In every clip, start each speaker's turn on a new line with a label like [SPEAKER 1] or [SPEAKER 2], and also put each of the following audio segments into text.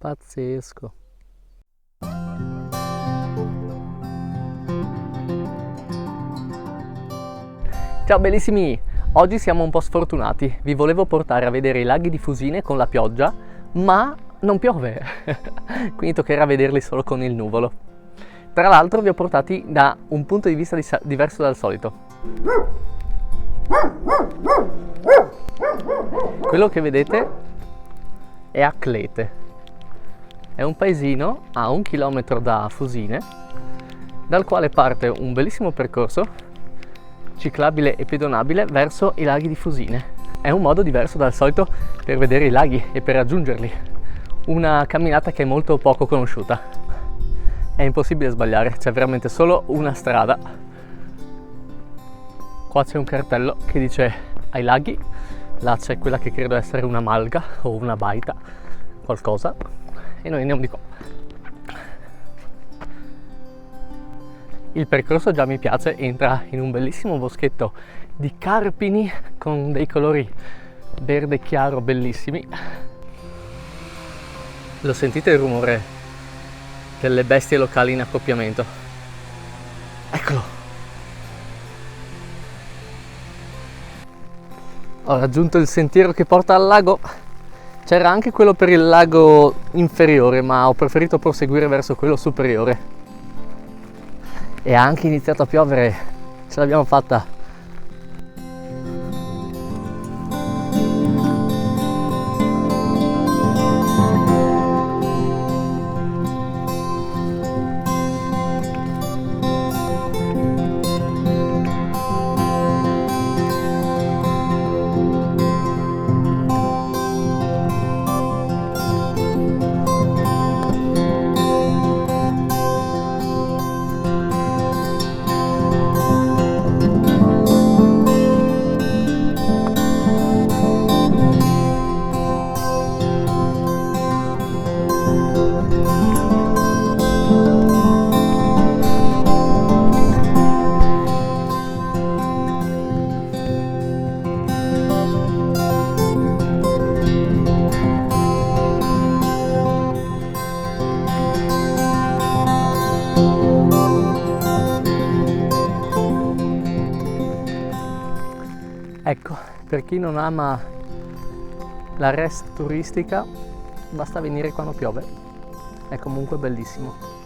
[SPEAKER 1] Pazzesco. Ciao bellissimi! Oggi siamo un po' sfortunati. Vi volevo portare a vedere i laghi di Fusine con la pioggia, ma non piove. Quindi toccherà vederli solo con il nuvolo. Tra l'altro vi ho portati da un punto di vista diverso dal solito. Quello che vedete è Aclete. È un paesino a 1 chilometro da Fusine, dal quale parte un bellissimo percorso ciclabile e pedonabile verso i laghi di Fusine. È un modo diverso dal solito per vedere i laghi e per raggiungerli. Una camminata che è molto poco conosciuta. È impossibile sbagliare, c'è veramente solo una strada. Qua c'è un cartello che dice ai laghi, là c'è quella che credo essere una malga o una baita, qualcosa, e noi andiamo di qua. Il percorso già mi piace, entra in un bellissimo boschetto di carpini con dei colori verde chiaro bellissimi. Lo sentite il rumore delle bestie locali in accoppiamento? Eccolo! Ho raggiunto il sentiero che porta al lago. C'era anche quello per il lago inferiore, ma ho preferito proseguire verso quello superiore. E ha anche iniziato a piovere, ce l'abbiamo fatta. Ecco, per chi non ama la rest turistica, basta venire quando piove, è comunque bellissimo.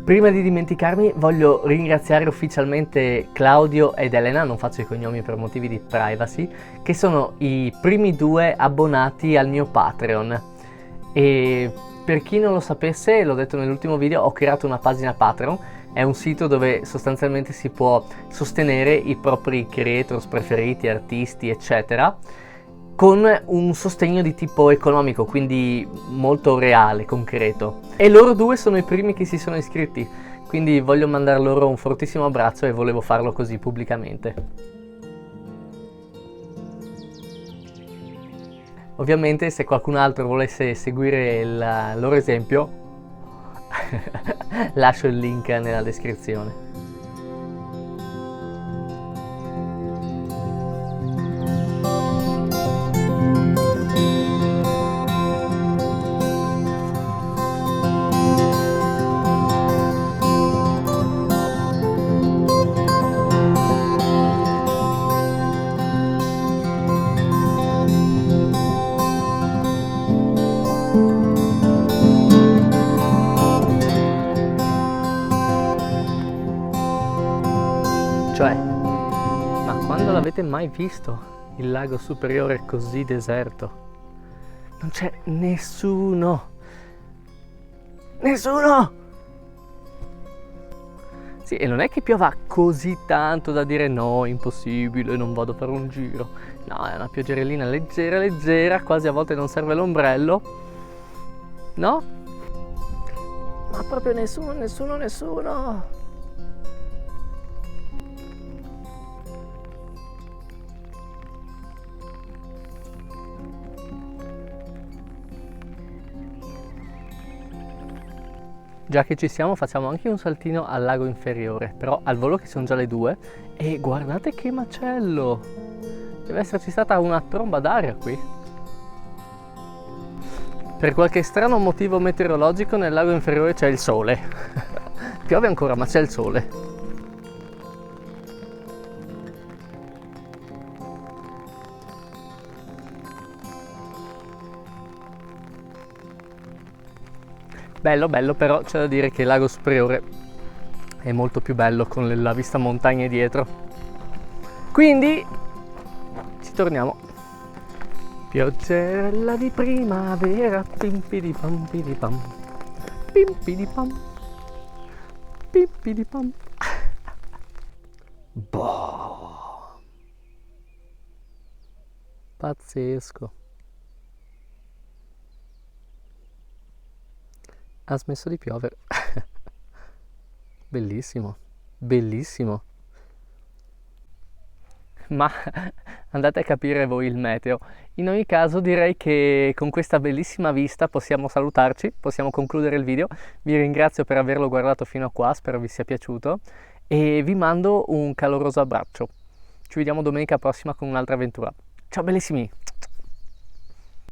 [SPEAKER 1] Prima di dimenticarmi voglio ringraziare ufficialmente Claudio ed Elena, non faccio i cognomi per motivi di privacy, che sono i primi 2 abbonati al mio Patreon. E per chi non lo sapesse, l'ho detto nell'ultimo video, ho creato una pagina Patreon, è un sito dove sostanzialmente si può sostenere i propri creators preferiti, artisti eccetera, con un sostegno di tipo economico, quindi molto reale, concreto. E loro 2 sono i primi che si sono iscritti, quindi voglio mandare loro un fortissimo abbraccio e volevo farlo così pubblicamente. Ovviamente se qualcun altro volesse seguire il loro esempio, lascio il link nella descrizione. Cioè, ma quando l'avete mai visto il lago Superiore così deserto? Non c'è nessuno! Nessuno! Sì, e non è che piova così tanto da dire no, impossibile, non vado a fare un giro. No, è una pioggerellina leggera, leggera, quasi a volte non serve l'ombrello. No? Ma proprio nessuno, nessuno, nessuno! Già che ci siamo facciamo anche un saltino al lago inferiore, però al volo che sono già le 2 e guardate che macello! Deve esserci stata una tromba d'aria qui. Per qualche strano motivo meteorologico nel lago inferiore c'è il sole. Piove ancora ma c'è il sole. Bello, bello, però c'è da dire che il lago superiore è molto più bello con la vista montagne dietro. Quindi ci torniamo. Pioggerella di primavera, pimpidipam, pidipam, pimpidipam, pimpidipam. Boh. Pazzesco. Ha smesso di piovere. Bellissimo, bellissimo. Ma andate a capire voi il meteo. In ogni caso direi che con questa bellissima vista possiamo salutarci, possiamo concludere il video. Vi ringrazio per averlo guardato fino a qua, spero vi sia piaciuto e vi mando un caloroso abbraccio. Ci vediamo domenica prossima con un'altra avventura. Ciao bellissimi!